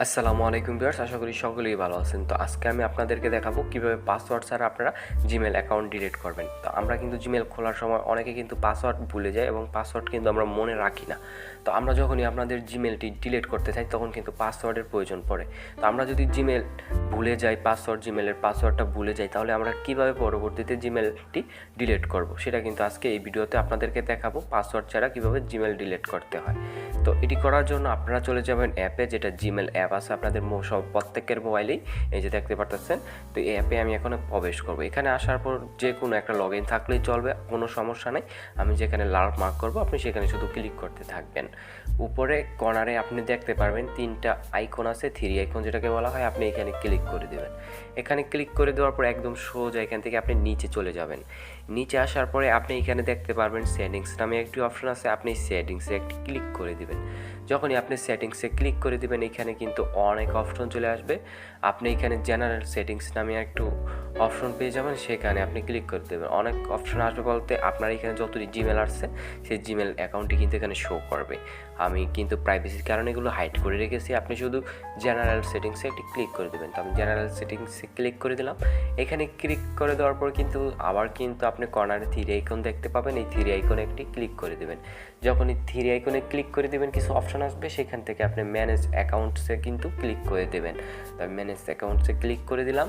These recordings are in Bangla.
আসসালামু আলাইকুম ভিউয়ার্স, আশা করি সকলেই ভালো আছেন। তো আজকে আমি আপনাদেরকে দেখাবো কিভাবে পাসওয়ার্ড ছাড়া আপনারা জিমেল অ্যাকাউন্ট ডিলিট করবেন। তো আমরা কিন্তু জিমেল খোলার সময় অনেকে কিন্তু পাসওয়ার্ড ভুলে যায় এবং পাসওয়ার্ড কিন্তু আমরা মনে রাখি না। তো আমরা যখনই আপনাদের জিমেলটি ডিলিট করতে চাই তখন কিন্তু পাসওয়ার্ডের প্রয়োজন পড়ে। তো আমরা যদি জিমেল ভুলে যাই, জিমেলের পাসওয়ার্ডটা ভুলে যাই, তাহলে আমরা কিভাবে পরবর্তীতে জিমেলটি ডিলিট করব সেটা কিন্তু আজকে এই ভিডিওতে আপনাদেরকে দেখাবো, পাসওয়ার্ড ছাড়া কিভাবে জিমেল ডিলিট করতে হয়। তো এটি করার জন্য আপনারা চলে যাবেন অ্যাপে, যেটা জিমেল অ্যাপ আছে আপনাদের সব প্রত্যেকের মোবাইলেই, এই যে দেখতে পারতেছেন। তো এই অ্যাপে আমি এখন প্রবেশ করব। এখানে আসার পর যে কোনো একটা লগ ইন থাকলেই চলবে, কোনো সমস্যা নেই। আমি যেখানে লাল মার্ক করব আপনি সেখানে শুধু ক্লিক করতে থাকবেন। উপরে কর্নারে আপনি দেখতে পারবেন তিনটা আইকন আছে, থ্রি আইকন যেটাকে বলা হয়, আপনি এখানে ক্লিক করে দেবেন। এখানে ক্লিক করে দেওয়ার পর একদম সোজা এখান থেকে আপনি নিচে চলে যাবেন। নিচে আসার পরে আপনি এখানে দেখতে পারবেন সেটিংস নামে একটি অপশন আছে, আপনি সেটিংসে একটি ক্লিক করে দিবেন। যখনই আপনি সেটিংসে ক্লিক করে দিবেন এখানে কিন্তু অনেক অপশন চলে আসবে। আপনি এখানে জেনারেল সেটিংস নামে একটু অপশন পেয়ে যাবেন, সেখানে আপনি ক্লিক করে দেবেন। অনেক অপশন আসবে বলতে আপনার এখানে যতটি জিমেল আসছে সেই জিমেল অ্যাকাউন্টটি কিন্তু এখানে শো করবে। আমি কিন্তু প্রাইভেসির কারণে এগুলো হাইড করে রেখেছি। আপনি শুধু জেনারেল সেটিংসে একটি ক্লিক করে দেবেন। তো আমি জেনারেল সেটিংসে ক্লিক করে দিলাম। এখানে ক্লিক করে দেওয়ার পর কিন্তু আবার কিন্তু আপনি কর্নারে থ্রি আইকন দেখতে পাবেন, এই থ্রি আইকনে একটি ক্লিক করে দেবেন। যখন এই থ্রি আইকনে ক্লিক করে দেবেন কিছু অপশন আসবে, সেখান থেকে আপনি ম্যানেজ অ্যাকাউন্টসে কিন্তু ক্লিক করে দেবেন। তো আমি ম্যানেজ অ্যাকাউন্টসে ক্লিক করে দিলাম।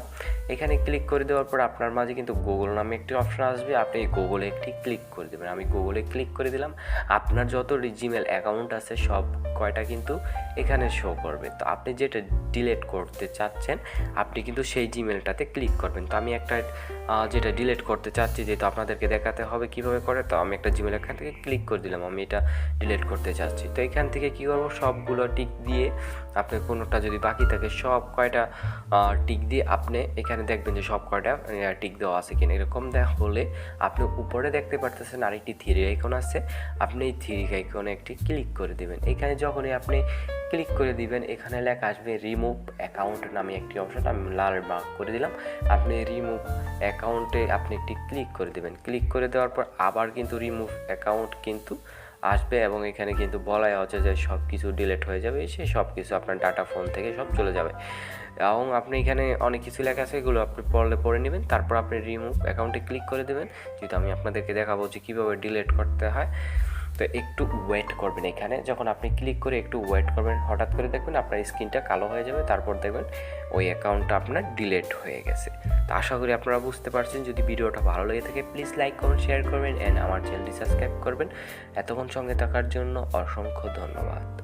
এখানে ক্লিক করে দেওয়ার পর আপনার মাঝে কিন্তু গুগল নামে একটি অপশন আসবে, আপনি গুগলে একটি ক্লিক করে দেবেন। আমি গুগলে ক্লিক করে দিলাম। আপনার যত জিমেল অ্যাকাউন্ট আছে সব কয়টা কিন্তু এখানে শো করবে। তো আপনি যেটা ডিলিট করতে চাচ্ছেন আপনি কিন্তু সেই জিমেলটাতে ক্লিক করবেন। তো আমি একটা যেটা ডিলিট করতে চাচ্ছি, যেহেতু আপনাদেরকে দেখাতে হবে কীভাবে করে, তো আমি একটা জিমেল এখান থেকে ক্লিক করে দিলাম। আমি এটা ডিলিট করতে চাচ্ছি। তো এখান থেকে কী করবো, সবগুলো টিক দিয়ে আপনি কোনোটা যদি বাকি থাকে সব কয়টা টিক দিয়ে আপনি এখানে দেখবেন যে সব কয়টা টিক দেওয়া আছে কিনা। এরকম হলে আপনি উপরে দেখতে পারতেছেন আরেকটি থ্রি আইকন আছে, আপনি এই থ্রি আইকনে একটি ক্লিক করে দেবেন। এখানে যখনই আপনি ক্লিক করে দিবেন এখানে লেখা আসবে রিমুভ অ্যাকাউন্ট নামে একটি অপশন, আমি লাল মার্ক করে দিলাম। আপনি রিমুভ অ্যাকাউন্টে আপনি একটি ক্লিক করে দেবেন। ক্লিক করে দেওয়ার পর আবার কিন্তু রিমুভ অ্যাকাউন্ট কিন্তু আসবে এবং এখানে কিন্তু বলাই হচ্ছে যে সব কিছু ডিলিট হয়ে যাবে, সে সব কিছু আপনার ডাটা ফোন থেকে সব চলে যাবে। এবং আপনি এখানে অনেক কিছু লেখা আছে, এগুলো আপনি পড়ে নেবেন। তারপর আপনি রিমুভ অ্যাকাউন্টে ক্লিক করে দেবেন। যেহেতু আমি আপনাদেরকে দেখাবো যে কীভাবে ডিলিট করতে হয়, তো একটু ওয়েট করবেন। এখানে যখন আপনি ক্লিক করে একটু ওয়েট করবেন, হঠাৎ করে দেখবেন আপনার স্ক্রিনটা কালো হয়ে যাবে, তারপর দেখবেন ওই অ্যাকাউন্টটা আপনার ডিলিট হয়ে গেছে। তো আশা করি আপনারা বুঝতে পারছেন। যদি ভিডিওটা ভালো লেগে থাকে প্লিজ লাইক কমেন্ট শেয়ার করবেন অ্যান্ড আমার চ্যানেলটি সাবস্ক্রাইব করবেন। এতক্ষণ সঙ্গে থাকার জন্য অসংখ্য ধন্যবাদ।